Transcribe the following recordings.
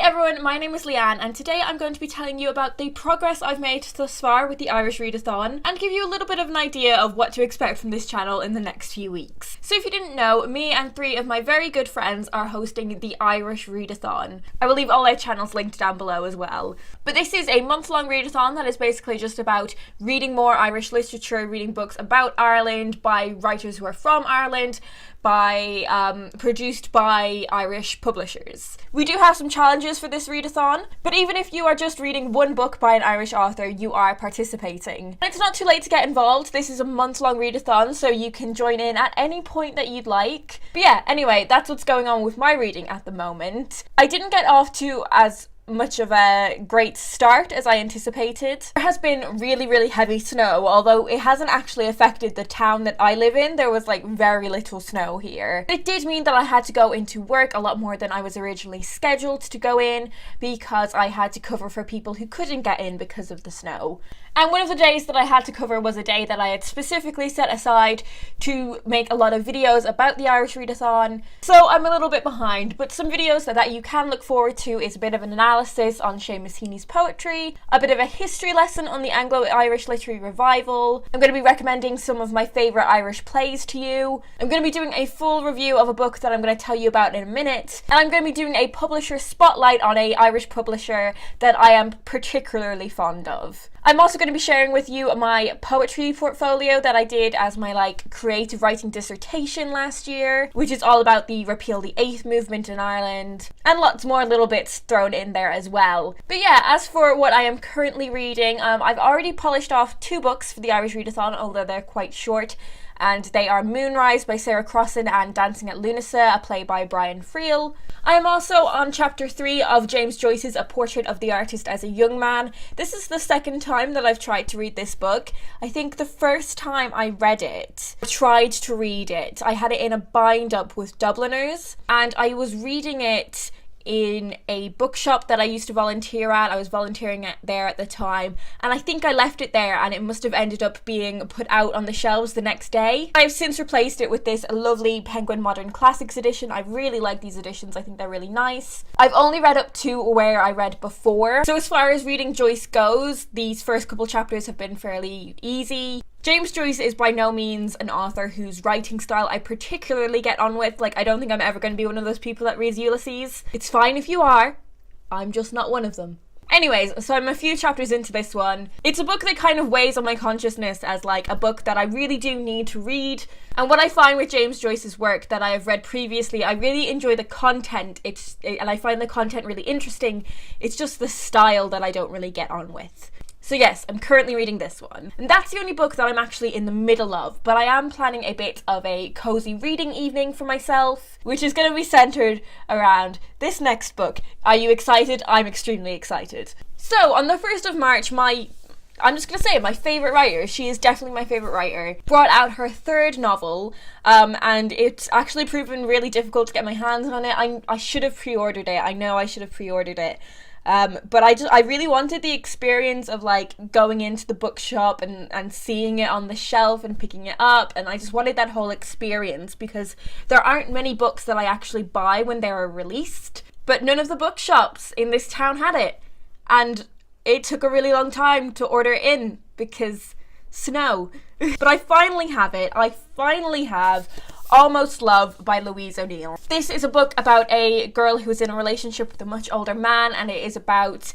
everyone, my name is Leanne and today I'm going to be telling you about the progress I've made thus far with the Irish Readathon and give you a little bit of an idea of what to expect from this channel in the next few weeks. So if you didn't know, me and 3 of my very good friends are hosting the Irish Readathon. I will leave all their channels linked down below as well. But this is a month-long readathon that is basically just about reading more Irish literature, reading books about Ireland by writers who are from Ireland, produced by Irish publishers. We do have some challenges for this readathon, but even if you are just reading one book by an Irish author, you are participating. And it's not too late to get involved. This is a month-long readathon, so you can join in at any point that you'd like. But yeah, anyway, that's what's going on with my reading at the moment. I didn't get off to as much of a great start as I anticipated. There has been really heavy snow, although it hasn't actually affected the town that I live in. There was like very little snow here. It did mean that I had to go into work a lot more than I was originally scheduled to go in because I had to cover for people who couldn't get in because of the snow. And one of the days that I had to cover was a day that I had specifically set aside to make a lot of videos about the Irish Readathon. So I'm a little bit behind, but some videos that you can look forward to is a bit of an analysis on Seamus Heaney's poetry, a bit of a history lesson on the Anglo-Irish literary revival. I'm going to be recommending some of my favourite Irish plays to you. I'm going to be doing a full review of a book that I'm going to tell you about in a minute. And I'm going to be doing a publisher spotlight on a Irish publisher that I am particularly fond of. I'm also going to be sharing with you my poetry portfolio that I did as my creative writing dissertation last year, which is all about the Repeal the Eighth movement in Ireland, and lots more little bits thrown in there as well. But yeah, as for what I am currently reading, I've already polished off 2 books for the Irish Readathon, although they're quite short. And they are Moonrise by Sarah Crossan and Dancing at Lunasa, a play by Brian Friel. I am also on chapter 3 of James Joyce's A Portrait of the Artist as a Young Man. This is the second time that I've tried to read this book. I think the first time I tried to read it, I had it in a bind-up with Dubliners, and I was reading it in a bookshop that I used to volunteer at. I was volunteering there at the time, and I think I left it there and it must have ended up being put out on the shelves the next day. I've since replaced it with this lovely Penguin Modern Classics edition. I really like these editions. I think they're really nice. I've only read up to where I read before, so as far as reading Joyce goes, these first couple chapters have been fairly easy. James Joyce is by no means an author whose writing style I particularly get on with. I don't think I'm ever going to be one of those people that reads Ulysses. It's fine if you are. I'm just not one of them. Anyways, so I'm a few chapters into this one. It's a book that kind of weighs on my consciousness as a book that I really do need to read. And what I find with James Joyce's work that I have read previously, I really enjoy the content, and I find the content really interesting. It's just the style that I don't really get on with. So yes, I'm currently reading this one. And that's the only book that I'm actually in the middle of, but I am planning a bit of a cozy reading evening for myself, which is going to be centred around this next book. Are you excited? I'm extremely excited. So on the 1st of March, I'm just going to say my favourite writer, she is definitely my favourite writer, brought out her 3rd novel, and it's actually proven really difficult to get my hands on it. I should have pre-ordered it. I know I should have pre-ordered it. But I really wanted the experience of going into the bookshop and seeing it on the shelf and picking it up, and I just wanted that whole experience because there aren't many books that I actually buy when they are released, but none of the bookshops in this town had it, and it took a really long time to order it in because snow. But I finally have it. I finally have Almost Love by Louise O'Neill. This is a book about a girl who is in a relationship with a much older man, and it is about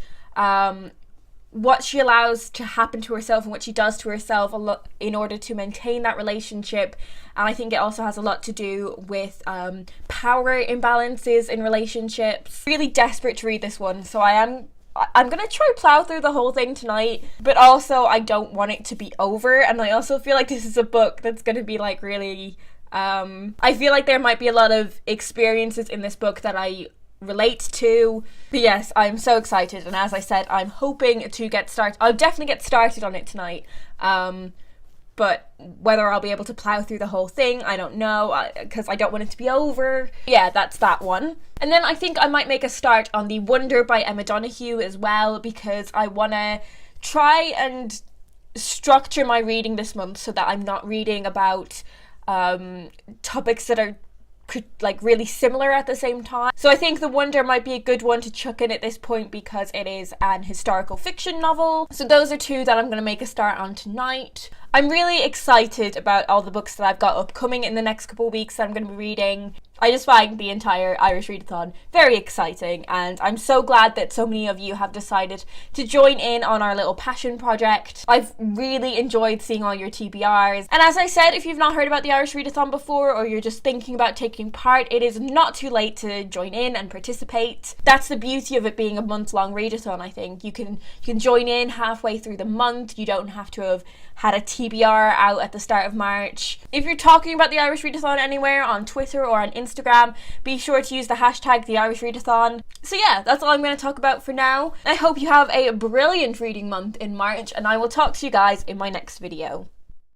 what she allows to happen to herself and what she does to herself in order to maintain that relationship. And I think it also has a lot to do with power imbalances in relationships. Really desperate to read this one, so I'm gonna try plow through the whole thing tonight, but also I don't want it to be over, and I also feel like this is a book that's gonna be really I feel like there might be a lot of experiences in this book that I relate to. But yes, I'm so excited, and as I said, I'm hoping to get started. I'll definitely get started on it tonight, but whether I'll be able to plow through the whole thing, I don't know, because I don't want it to be over. Yeah, that's that one. And then I think I might make a start on The Wonder by Emma Donoghue as well, because I want to try and structure my reading this month so that I'm not reading about topics that are like really similar at the same time. So I think The Wonder might be a good one to chuck in at this point because it is an historical fiction novel. So those are two that I'm going to make a start on tonight. I'm really excited about all the books that I've got upcoming in the next couple of weeks that I'm going to be reading. I just find the entire Irish Readathon very exciting, and I'm so glad that so many of you have decided to join in on our little passion project. I've really enjoyed seeing all your TBRs, and as I said, if you've not heard about the Irish Readathon before, or you're just thinking about taking part, it is not too late to join in and participate. That's the beauty of it being a month-long readathon, I think. You can join in halfway through the month. You don't have to have had a TBR out at the start of March. If you're talking about the Irish Readathon anywhere on Twitter or on Instagram, be sure to use the hashtag the Irish Readathon. So yeah, that's all I'm going to talk about for now. I hope you have a brilliant reading month in March, and I will talk to you guys in my next video.